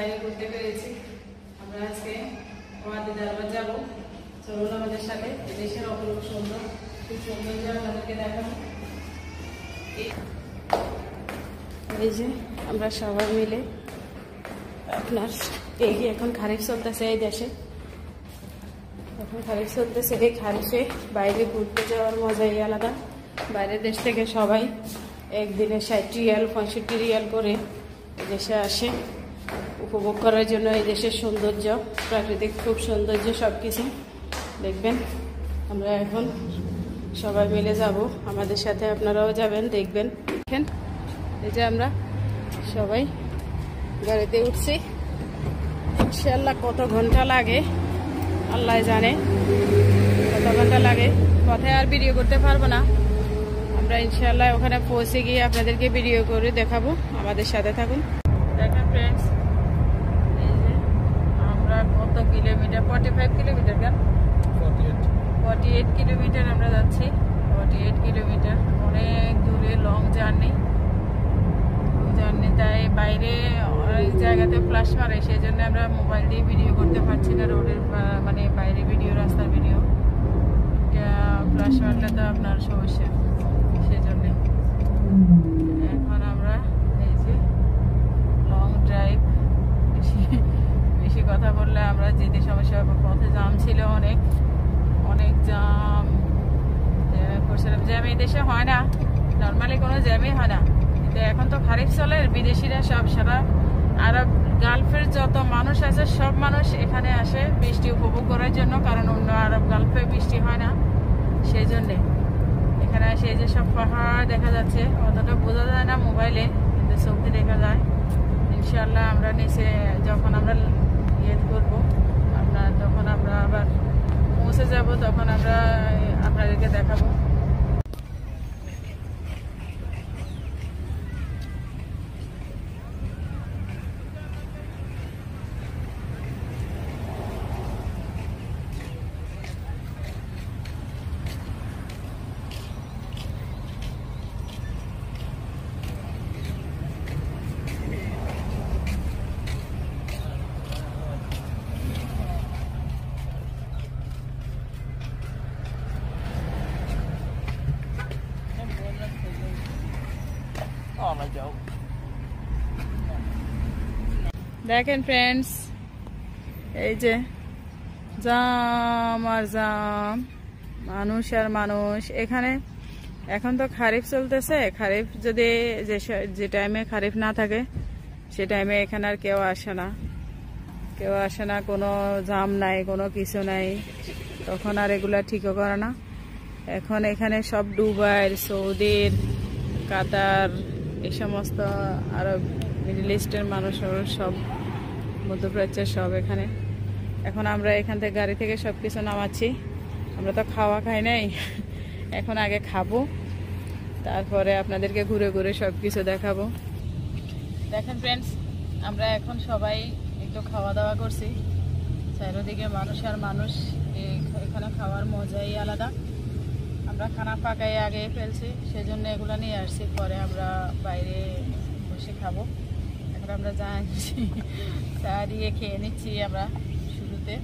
বাইরে ঘুরতে পেরেছি। আমরা আজকে ওয়াদি দরবার যাবো, চলুন আমাদের সাথে। দেশের অপরূপ সুন্দর, খুব সৌন্দর্য আমাদেরকে দেখাবো। এই যে আমরা সবাই মিলে আপনার এই এখন খারিফ চলতেছে এই দেশে, এখন খারিফ চলতেছে। এই খারিফে বাইরে ঘুরতে যাওয়ার মজাই আলাদা। বাইরের দেশ থেকে সবাই একদিনে 60 রিয়াল 65 রিয়াল করে দেশে আসে উপভোগ করার জন্য। এই দেশের সৌন্দর্য, প্রাকৃতিক খুব সৌন্দর্য, সব কিছু দেখবেন। আমরা এখন সবাই মিলে যাব, আমাদের সাথে আপনারাও যাবেন, দেখবেন। দেখেন এই যে আমরা সবাই গাড়িতে উঠছি। ইনশাআল্লাহ কত ঘন্টা লাগে আল্লাহ জানে, কত ঘন্টা লাগে। পথে আর ভিডিও করতে পারবো না। আমরা ইনশাআল্লাহ ওখানে পৌঁছে গিয়ে আপনাদেরকে ভিডিও করে দেখাবো, আমাদের সাথে থাকুন। দেখেন ফ্রেন্ডস, এই যে আমরা কত কিলোমিটার, 45 কিলোমিটার, কেন 48 কিলোমিটার আমরা যাচ্ছি। 48 কিলোমিটার, অনেক দূরে, লং জার্নি। তাই বাইরে অনেক জায়গাতে ফ্ল্যাশ মারে, সেই জন্য আমরা মোবাইল দিয়ে ভিডিও করতে পারছি না। রোডের মানে বাইরে ভিডিও, রাস্তার ভিডিও ফ্ল্যাশ মারলে তো আপনার সমস্যা, সেই জন্য এখন আমরা এই যে লং ড্রাইভ। বেশি কথা বললে আমরা যেতে সমস্যা হবে। পথে জাম ছিল, অনেক অনেক জাম করছিলাম। জ্যাম এই দেশে হয় না, নর্মালি কোনো জ্যামই হয় না। কিন্তু এখন তো খারিফ চলে, বিদেশিরা সব সারা আরব গালফের যত মানুষ আছে সব মানুষ এখানে আসে বৃষ্টি উপভোগ করার জন্য, কারণ অন্য আরব গালফে বৃষ্টি হয় না, সেই জন্যে এখানে আসে। এই যে সব পাহাড় দেখা যাচ্ছে, অতটা বোঝা যায় না মোবাইলে, কিন্তু ছবি দেখা যায়। ইনশাআল্লাহ আমরা নিচে যখন আমরা ইয়ে করবো আপনার, তখন আমরা আবার পৌঁছে যাব, তখন আমরা আপনাদেরকে দেখাবো। দেখেন ফ্রেন্ডস, এই যে জাম আর জাম, মানুষ আর মানুষ এখানে। এখন তো খারিফ চলতেছে, খারিফ যদি যে টাইমে খারিফ না থাকে সে টাইমে এখানে আর কেউ আসে না, কোনো জাম নাই, কোনো কিছু নাই, তখন আর এগুলা ঠিকও করে না। এখন এখানে সব দুবাইয়ের, সৌদির, কাতার, এই সমস্ত আরব মিডল ইস্টের মানুষ, সব মধ্যপ্রাচ্যের সব এখানে। এখন আমরা এখান থেকে গাড়ি থেকে সব কিছু নামাচ্ছি। আমরা তো খাওয়া খাই নাই, এখন আগে খাবো, তারপরে আপনাদেরকে ঘুরে ঘুরে সব কিছু দেখাবো। দেখেন ফ্রেন্ডস, আমরা এখন সবাই একটু খাওয়া দাওয়া করছি। চারিদিকে মানুষ আর মানুষ, এখানে খাওয়ার মজাই আলাদা। আমরা খানা পাকাই আগে ফেলছি, সেজন্য এগুলো নিয়ে আসছি, পরে আমরা বাইরে বসে খাবো। এখন আমরা চা দিয়ে খেয়ে নিচ্ছি আমরা শুরুতে।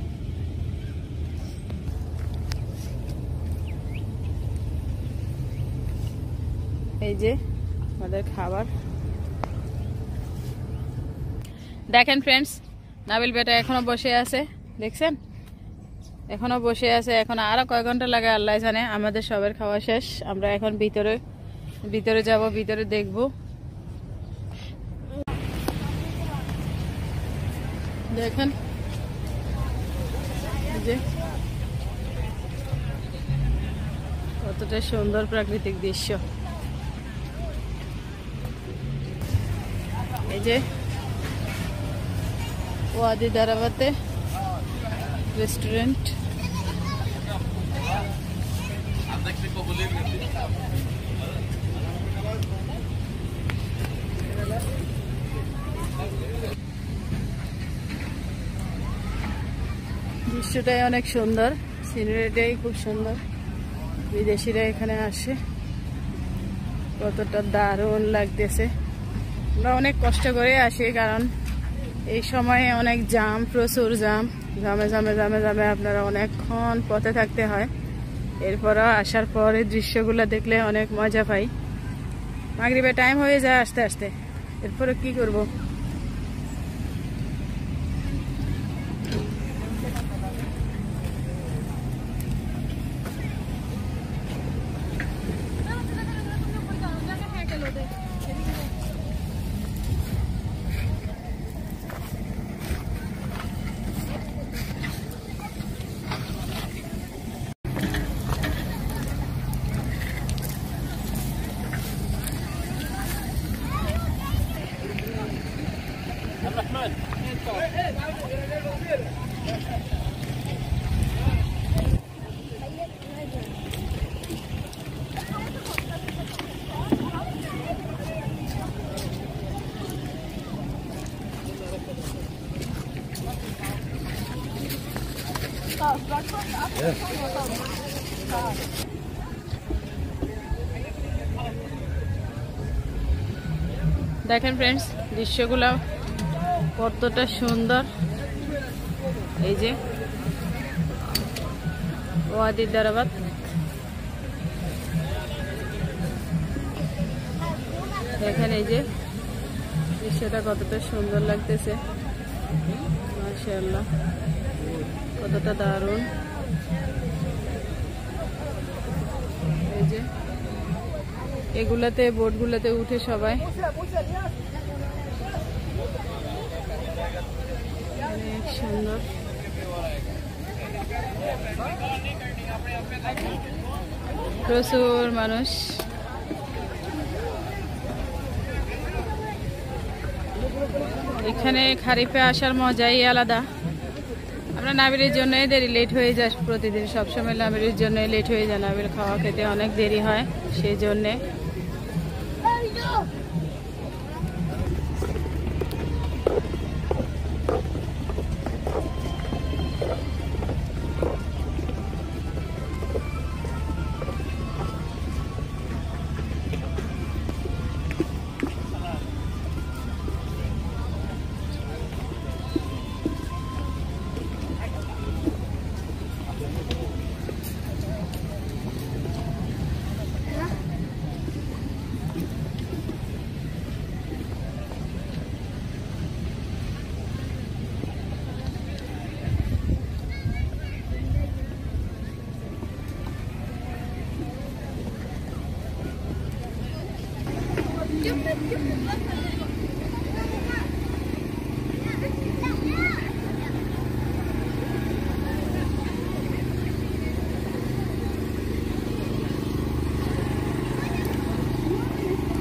এই যে আমাদের খাবার। দেখেন ফ্রেন্ডস, নাবিল বেটা এখনো বসে আছে, দেখছেন এখনো বসে আছে। এখন আরো কয় ঘন্টা লাগে আল্লাহ জানে। আমাদের সবার খাওয়া শেষ, আমরা এখন ভিতরে যাব, ভিতরে দেখব। দেখেন যে কতটা সুন্দর প্রাকৃতিক দৃশ্য। এই যে ওয়াদি দারাবাতে রেস্টুরেন্ট। দৃশ্যটাই অনেক সুন্দর, সিনারিটাই খুব সুন্দর। বিদেশিরা এখানে আসে, কতটা দারুণ লাগতেছে। আমরা অনেক কষ্ট করে আসি, কারণ এই সময়ে অনেক জ্যাম, প্রচুর জ্যাম, জামে জামে জামে জামে আপনারা অনেকক্ষণ পথে থাকতে হয়। এরপরও আসার পরে দৃশ্যগুলো দেখলে অনেক মজা পাই। মাগরিবের টাইম হয়ে যায় আস্তে আস্তে, এরপরে কি করব। দেখেন ফ্রেন্ডস, দৃশ্যগুলো কতটা সুন্দর। এই যে ওয়াদি দারাবাত, দেখেন এই যে দৃশ্যটা কতটা সুন্দর লাগতেছে, মাশাআল্লাহ, কতটা দারুণ। এই যে এগুলাতে, বোটগুলাতে উঠে সবাই অনেক সুন্দর। প্রচুর মানুষ। এখানে খারিফে আসার মজাই আলাদা। আমরা নাবিরের জন্যই দেরি, লেট হয়ে যায় প্রতিদিন, সবসময় নাবিরের জন্য লেট হয়ে যায়। নাবির খাওয়া খেতে অনেক দেরি হয়, সেই জন্যে।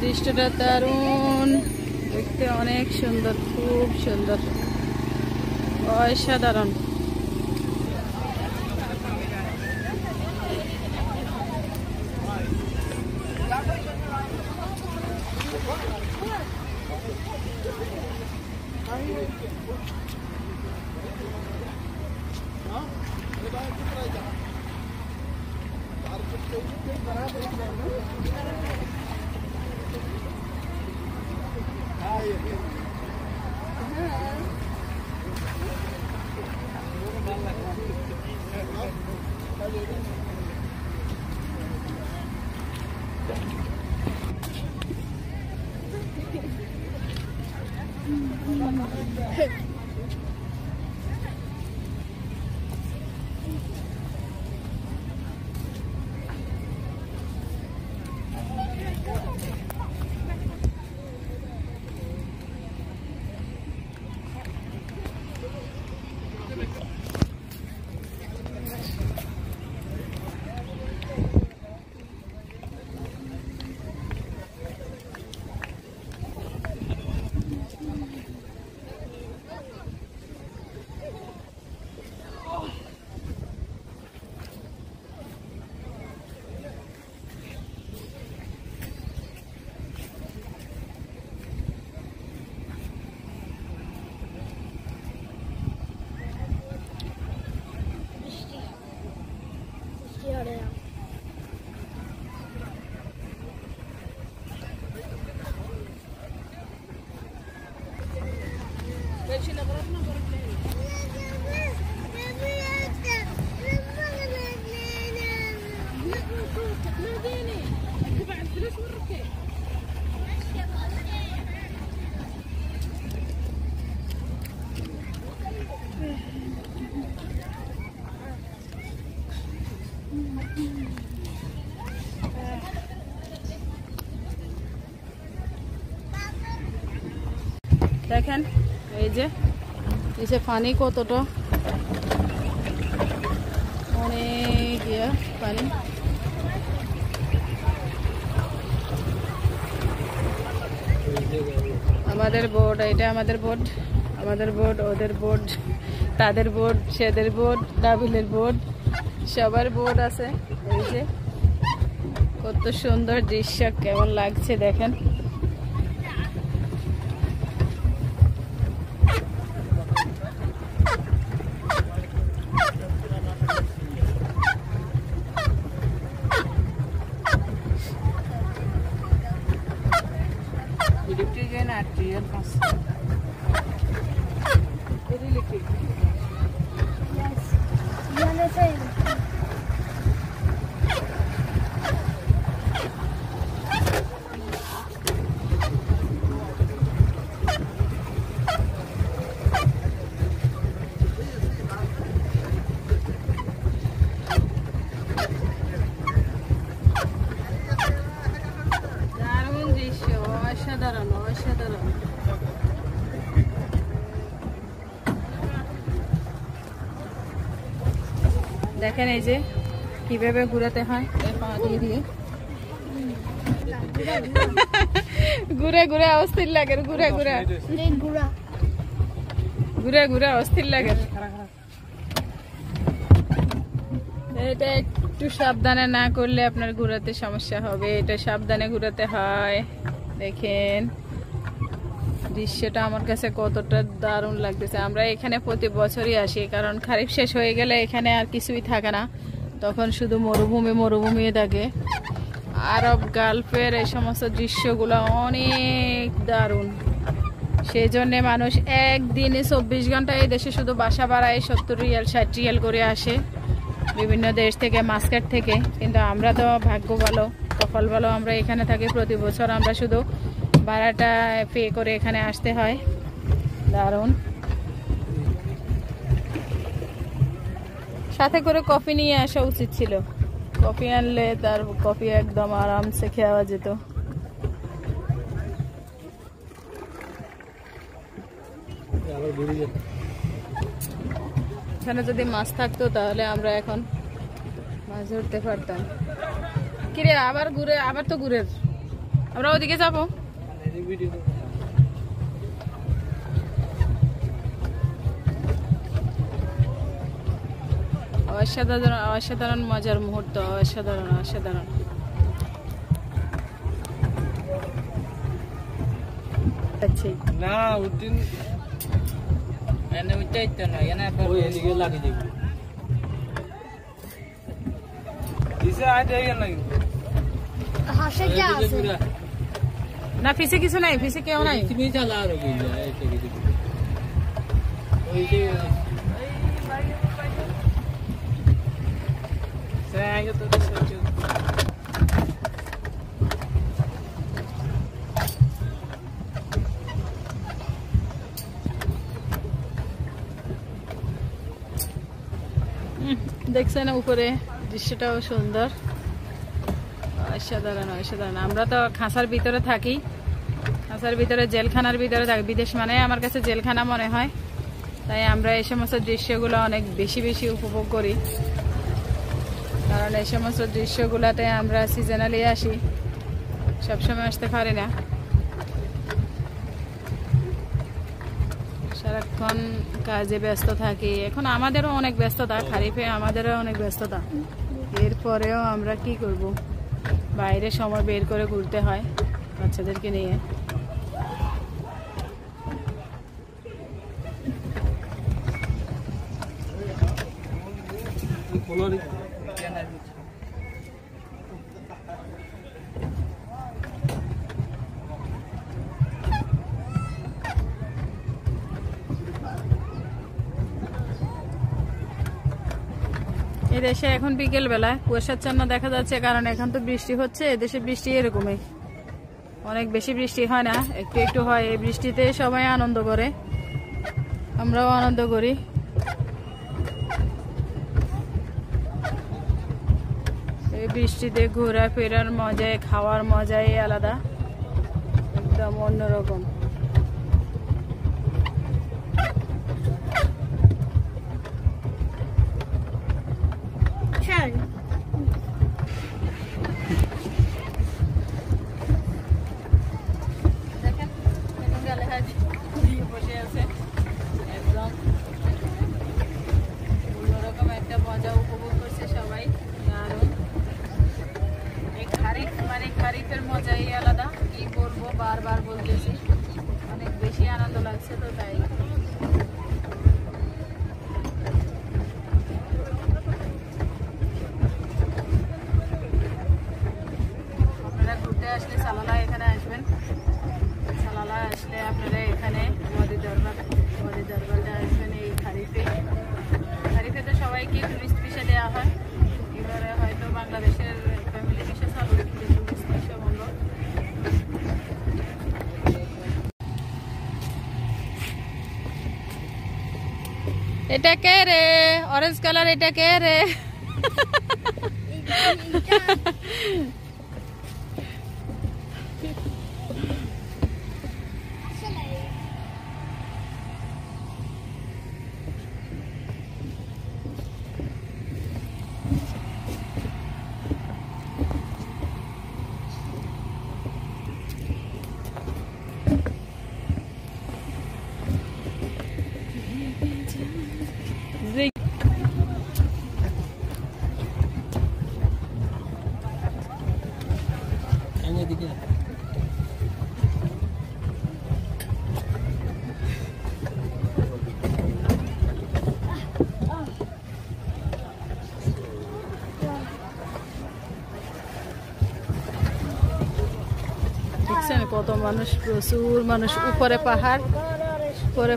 দৃশ্যটা দারুণ, দেখতে অনেক সুন্দর, খুব সুন্দর, অসাধারণ। দেখেন এই যে নিচে পানি কতটা, অনেক পানি। আমাদের বোট, এটা আমাদের বোট, আমাদের বোট, ওদের বোট, তাদের বোট, সেদের বোট, ডাবিলের বোট, সবার বোট আছে। এই যে কত সুন্দর দৃশ্য, কেমন লাগছে দেখেন। দেখেন এই যে কিভাবে ঘুরাতে হয়, পা দিয়ে দিয়ে ঘুরে ঘুরে অস্থির লাগে, ঘুরে ঘুরে ঘুরে ঘুরে অস্থির লাগে। এটা একটু সাবধানে না করলে আপনার ঘুরাতে সমস্যা হবে, এটা সাবধানে ঘুরাতে হয়। দেখেন দৃশ্যটা আমার কাছে কতটা দারুণ লাগতেছে। আমরা এখানে প্রতি বছরই আসি, কারণ খারিফ শেষ হয়ে গেলে এখানে আর কিছুই থাকে না, তখন শুধু মরুভূমি মরুভূমি থাকে। আরব গালফের এই সমস্ত দৃশ্যগুলো অনেক দারুণ, সেই জন্যে মানুষ একদিনে 24 ঘন্টা এই দেশে শুধু বাসা বাড়ায় 70 রিয়াল 60 রিয়াল করে আসে বিভিন্ন দেশ থেকে, মাস্কেট থেকে। কিন্তু আমরা তো ভাগ্য ভালো, কপাল ভালো, আমরা এখানে থাকি প্রতি বছর। আমরা শুধু ভাড়াটা পে করে এখানে আসতে হয়। দারুণ। সাথে করে কফি নিয়ে আসা উচিত ছিল, কফি আনলে তার কফি একদম আরামসে খাওয়া যেত। এখানে যদি মাছ থাকতো তাহলে আমরা এখন মাছ ধরতে পারতাম। কিরে আবার ঘুরে, আবার তো ঘুরে আমরা ওদিকে যাবো। অসাধারণ অসাধারণ মজার মুহূর্ত, অসাধারণ অসাধারণ। আচ্ছা না উঠিন এনে উঠাইতে না, এনে আবার ওই এদিকে লাগি যাবে। দিশা আই দেই না হাসে কি আছে না, ফিসে কিছু নাই, ফিসে কেউ নাই। তুমি চালা আর কি যায় এটা কিছু ওই যে আগে তো সচু দেখছেন উপরে দৃশ্যটাও সুন্দর, অসাধারণ অসাধারণ। আমরা তো খাঁচার ভিতরে থাকি, খাঁচার ভিতরে জেলখানার ভিতরে থাকি। বিদেশ মানে আমার কাছে জেলখানা মনে হয়, তাই আমরা এই সমস্ত দৃশ্যগুলো অনেক বেশি বেশি উপভোগ করি। কারণ এই সমস্ত দৃশ্যগুলোতে আমরা সিজনালি আসি, সবসময় আসতে পারি না। সারাক্ষণ কাজে ব্যস্ত থাকি, এখন আমাদেরও অনেক ব্যস্ততা, খারিফে আমাদেরও অনেক ব্যস্ততা। এরপরেও আমরা কি করব, বাইরে সময় বের করে ঘুরতে হয় বাচ্চাদেরকে নিয়ে। এদেশে এখন বিকেল বেলায় কুয়াশাচ্ছন্ন দেখা যাচ্ছে, কারণ এখন তো বৃষ্টি হচ্ছে। এদেশে বৃষ্টি এরকমই, অনেক বেশি বৃষ্টি হয় না, একটু একটু হয়। এই বৃষ্টিতে সবাই আনন্দ করে, আমরাও আনন্দ করি। বৃষ্টিতে ঘোরাফেরার মজায়, খাওয়ার মজাই আলাদা, একদম অন্যরকম। বসে আছে, একদম অন্যরকম একটা মজা উপভোগ করছে সবাই। দারুণ, এই খারিফ মানে খারিফের মজাই আলাদা, কি বলবো, বারবার বলতেছি, অনেক বেশি আনন্দ লাগছে। তো তাই আপনারা ঘুরতে আসলে সালালা এখানে আসবেন। সালালা আসলে আপনারা এখানে মোদি দরবারটা আসবেন। এই খারিফে তো সবাইকে টুরিস্ট ভিসা দেওয়া হয়। এবারে হয়তো বাংলাদেশের ফ্যামিলি ভিসা চলবে, টুরিস্ট ভিসা বন্ধ। এটা কে রে, অরেঞ্জ কালার, এটা কে রে? কত মানুষ, প্রচুর মানুষ। উপরে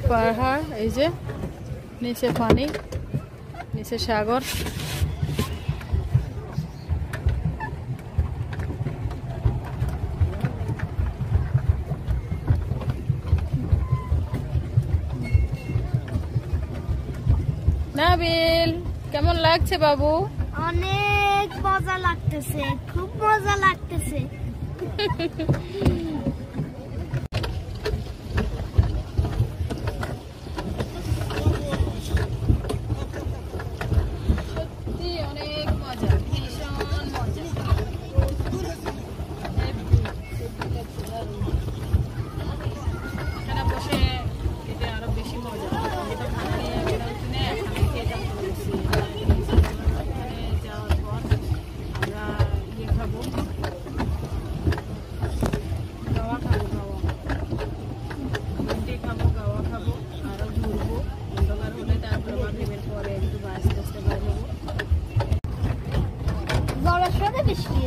পাহাড়, এই যে নিচে পানি, নিচে সাগর। নাবিল, কেমন লাগছে বাবু? অনেক মজা লাগতেছে, খুব মজা লাগতেছে। সত্যি অনেক মজা, ভীষণ মজা। এখানে বসে খেতে আরো বেশি মজা। আমি তো খানা নিয়ে কিনে এখানে খেতাম। এখানে যাওয়ার পর আমরা খাবো, গাওয়া খাবো, রুটি খাবো, গাওয়া খাবো, আরো ঘুরবো। অন্ধকার হলে তারপরে মাগরিবের পরে একটু আস্তে আস্তে বাইর হবো। ঝড়ের সাথে বৃষ্টি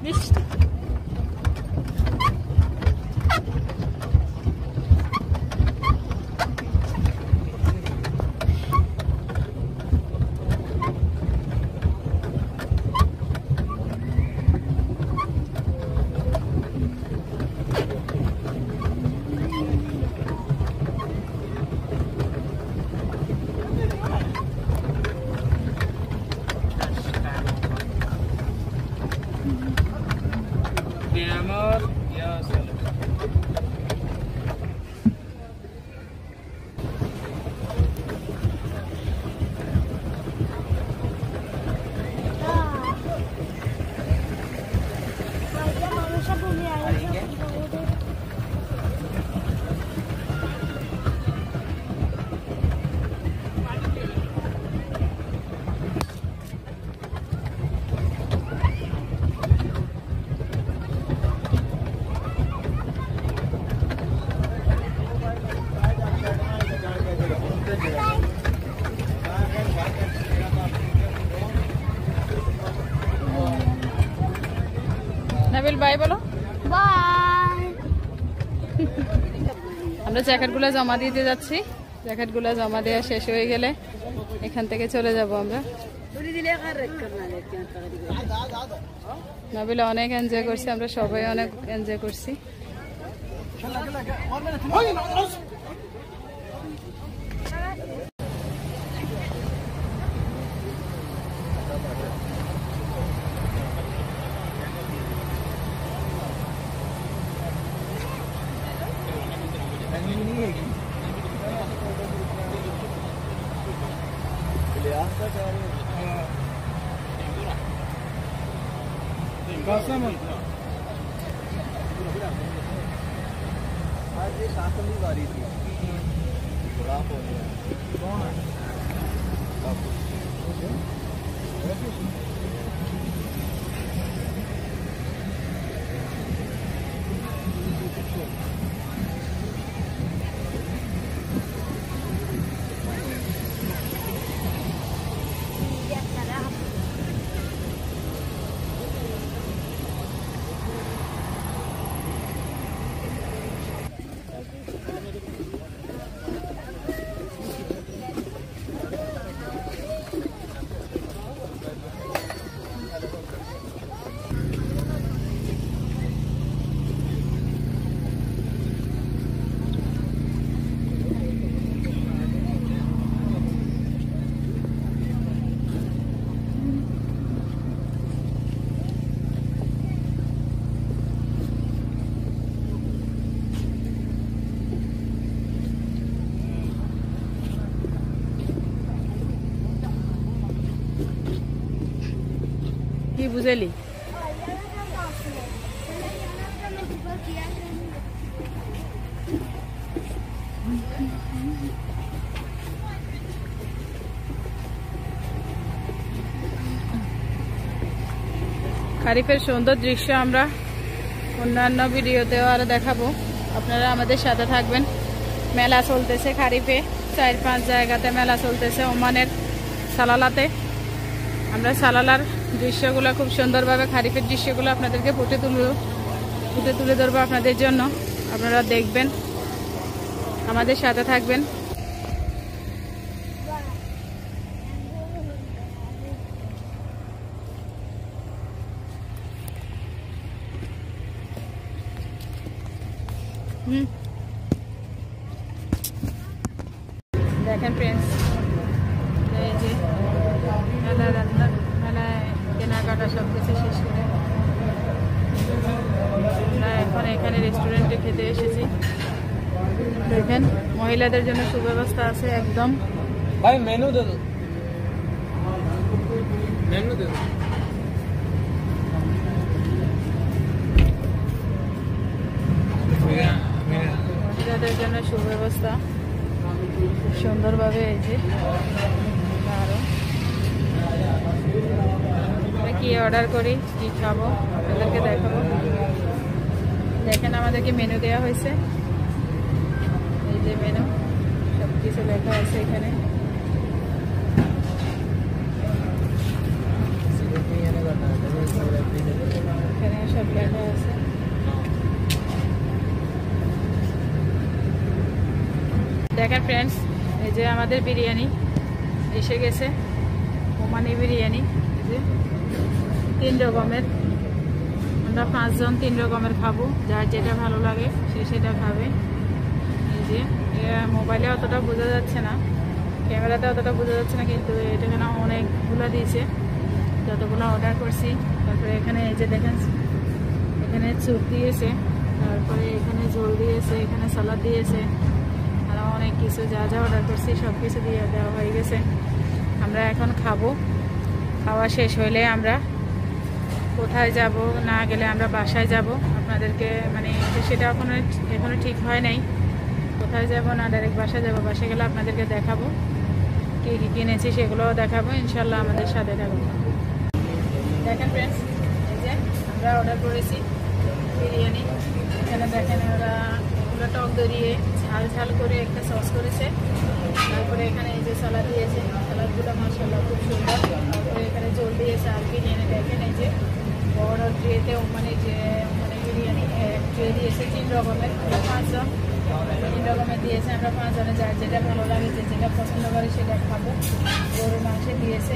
বৃষ্টি নাবিল বাই বলো। বাই। আমরা জ্যাকেটগুলো জমা দিতে যাচ্ছি। জ্যাকেটগুলো জমা দেওয়া শেষ হয়ে গেলে এখান থেকে চলে যাব আমরা। নাবিলা অনেক এনজয় করছি, আমরা সবাই অনেক এনজয় করছি। आज ये शासन की बारी थी बड़ा हो गया कौन है কি বুঝলি খারিফের সুন্দর দৃশ্য আমরা অন্যান্য ভিডিওতেও আরো দেখাবো, আপনারা আমাদের সাথে থাকবেন। মেলা চলতেছে খারিফে, 4-5 জায়গাতে মেলা চলতেছে। ওমানের সালালাতে আমরা সালালার দৃশ্যগুলো খুব সুন্দরভাবে, খারিফের দৃশ্যগুলো আপনাদেরকে ফুটে তুলে ধরবো আপনাদের জন্য। আপনারা দেখবেন, আমাদের সাথে থাকবেন। দেখেন ফ্রেন্ডস, এই যে মেলায় কেনাকাটা সব কিছু শেষ করে আমরা এখন এখানে রেস্টুরেন্টে খেতে এসেছি। দেখেন মহিলাদের জন্য সুব্যবস্থা আছে একদম। ভাই মেনু দে দো, মেনু দে দো। মহিলাদের জন্য সুব্যবস্থা খুব সুন্দরভাবে। এই যে আরো কি অর্ডার করি, কি খাবো আপনাদেরকে দেখাবো। দেখেন আমাদেরকে মেনু দেওয়া হয়েছে, এই যে মেনু, সব কিছু লেখা আছে এখানে। এখানে সব লেখা আছে। দেখেন ফ্রেন্ডস, এই যে আমাদের বিরিয়ানি এসে গেছে, ওমানি বিরিয়ানি। এই যে 3 রকমের, আমরা 5 জন 3 রকমের খাবো, যার যেটা ভালো লাগে সে সেটা খাবে। এই যে মোবাইলে অতটা বোঝা যাচ্ছে না, ক্যামেরাতে অতটা বোঝা যাচ্ছে না, কিন্তু এটা এখানে অনেকগুলো দিয়েছে, যতগুলো অর্ডার করছি। তারপরে এখানে এই যে দেখেন, এখানে স্যুপ দিয়েছে, তারপরে এখানে ঝোল দিয়েছে, এখানে সালাদ দিয়েছে, আরও অনেক কিছু যা যা অর্ডার করছি সব কিছু দিয়ে দেওয়া হয়ে গেছে। আমরা এখন খাবো, খাওয়া শেষ হইলে আমরা কোথায় যাব, না গেলে আমরা বাসায় যাব আপনাদেরকে, মানে সেটা এখনো ঠিক হয় নাই, কোথায় যাব না ডাইরেক্ট বাসায় যাব। বাসায় গেলে আপনাদেরকে দেখাবো, কী কী কিনেছি সেগুলোও দেখাবো, ইনশাল্লাহ আমাদের সাথে থাকবো। দেখেন ফ্রেন্ডস, এই যে আমরা অর্ডার করেছি বিরিয়ানি। এখানে দেখেন ওরা এগুলো টক দরিয়ে ঝাল ঝাল করে একটা সস করেছে। তারপরে এখানে এই যে সালাদ দিয়েছে, সালাদগুলো মাশাআল্লাহ খুব সুন্দর। তারপরে এখানে ঝোল দিয়েছে আর বিরিয়ানি। দেখেন এই যে বড় ট্রেতে মানে বিরিয়ানি ট্রে দিয়েছে 3 রকমের, 5 জন 3 রকমের দিয়েছে। আমরা 5 জনে যার যেটা ভালো লাগে, যে যেটা পছন্দ করে সেটা খাবো। গরুর মাংস দিয়েছে,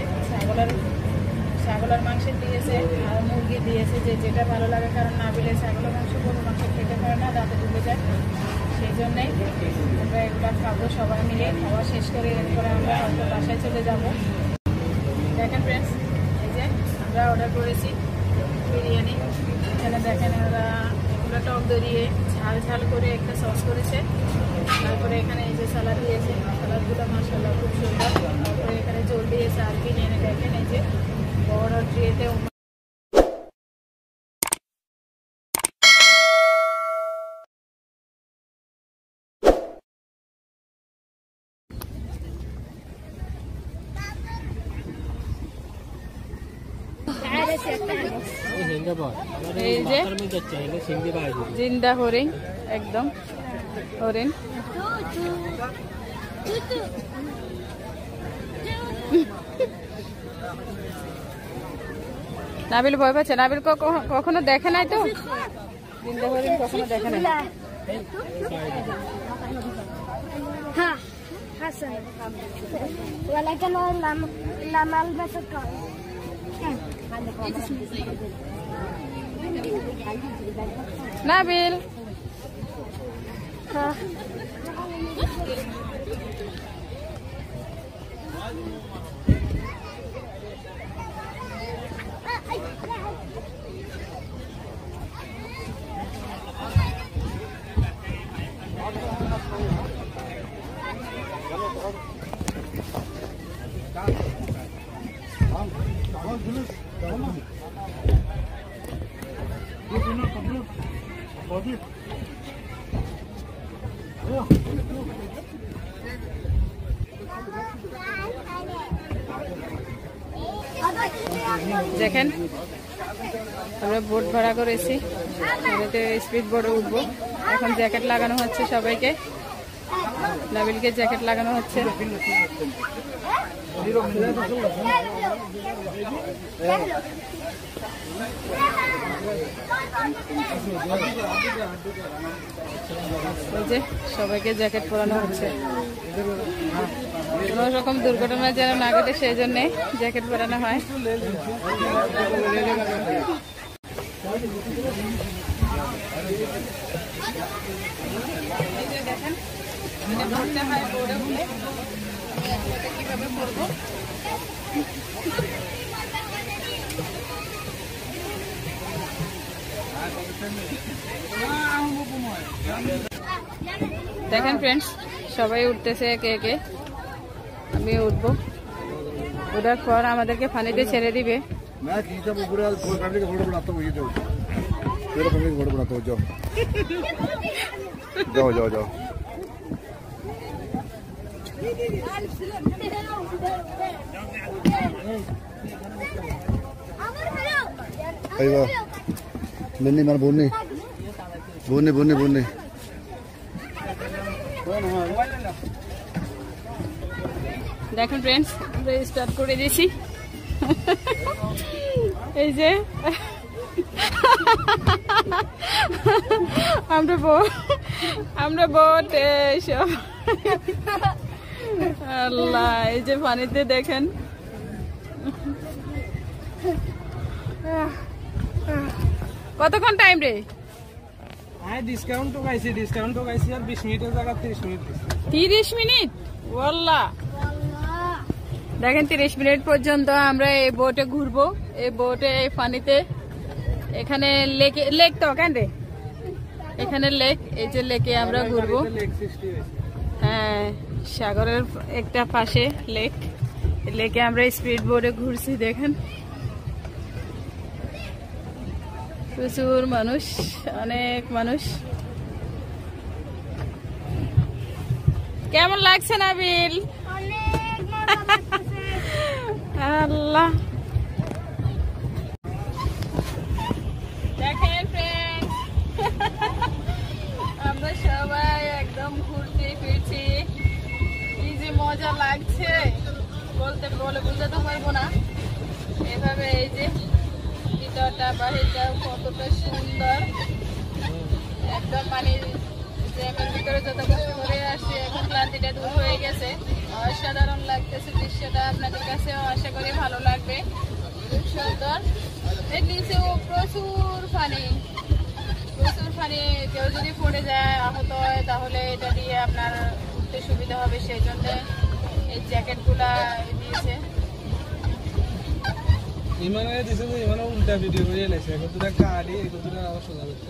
ছাগলের মাংস দিয়েছে, আর মুরগি দিয়েছে, যে যেটা ভালো লাগে। কারণ না বিলে ছাগলের মাংস গরুর মাংস খেতে পারে না, দাঁতে ডুবে যায়, সেই জন্যই আমরা এগুলো খাবো সবাই মিলে। খাওয়া শেষ করে এরপরে আমরা হয়তো বাসায় চলে যাব। দেখেন ফ্রেন্ডস, এই যে আমরা অর্ডার করেছি বিরিয়ানি। এখানে দেখেন ওরা এগুলো টক দরিয়ে ঝাল ঝাল করে একটা সস করেছে। তারপরে এখানে এই যে সালাদ দিয়েছে, সালাদগুলো মাশাআল্লাহ খুব সুন্দর। তারপরে এখানে জল দিয়েছে আর কি নিয়ে দেখেন এই যে বড় ট্রেতে এই যে জিন্দা হরিণ, একদম হরিণ। নাবিল ভয় পাচ্ছে, নাবিল কখনো দেখে নাই তো জিন্দা হরিণ, কখনো দেখে নাই। নাবিল দেখেন আমরা বোট ভাড়া করেছি, স্পিড বোটে উঠবো। এখন জ্যাকেট লাগানো হচ্ছে সবাইকে, নাবিলকে জ্যাকেট লাগানো হচ্ছে। এই যে সবাইকে জ্যাকেট পরানো হচ্ছে, কোনো রকম দুর্ঘটনা যেন না ঘটে সেই জন্যে জ্যাকেট পরানো হয়। দেখেন কিভাবে পরবো। দেখেন ফ্রেন্ডস সবাই উঠতেছে একে একে, আমি উঠবো। ওঠার পর আমাদেরকে পানিতে ছেড়ে দিবে। যাও যাও যাও বন্নি মানে বন্নি বন্নি বন্নি বন্নি দেখুন ফ্রেন্ডস আমরা স্টার্ট করে দিয়েছি। এই যে আমরা বোট সব আল্লাহ, এই যে পানিতে দেখেন কতক্ষণ টাইম রে? ডিসকাউন্ট তো গাইছি আর 20 মিনিটের জায়গা 30 মিনিট। 30 মিনিট ওয়াল্লাহ। দেখেন 30 মিনিট পর্যন্ত আমরা এই বোটে ঘুরবো, এই বোটে এই পানিতে। এখানে লেক তো কেন রে, এখানে লেক, এই যে লেকে আমরা ঘুরবো। হ্যাঁ সাগরের একটা পাশে লেক, লেকে আমরা স্পিড বোটে ঘুরছি। দেখেন প্রচুর মানুষ, অনেক মানুষ। কেমন লাগছে নাবিল? আল্লাহ দেখেন ফ্রেন্ডস আমরা সবাই একদম ঘুরতে ফিরছি, কি যে মজা লাগছে বলে বুঝাতে পারবো না। এভাবে এই যে ভিতরটা বাহিরটা কতটা সুন্দর, একদম মানে জ্যামের ভিতরে যত কষ্ট করে আসছি এখন ক্লান্তিটা দূর হয়ে গেছে। অসাধারণ লাগতেছে দৃশ্যটা, আপনাদের কাছেও আশা করি ভালো লাগবে। খুব সুন্দর, এর নিচেও প্রচুর পানি, কেউ যদি পড়ে যায় আহত হয় তাহলে এটা দিয়ে আপনার উঠতে সুবিধা হবে, সেই জন্য এই জ্যাকেটগুলা দিয়েছে। ইমানে দিছে যে ইমানে উল্টা ভিডিও করে এলাইছে, এখন দুটা কালি এখন দুটা আবার সোজা করতে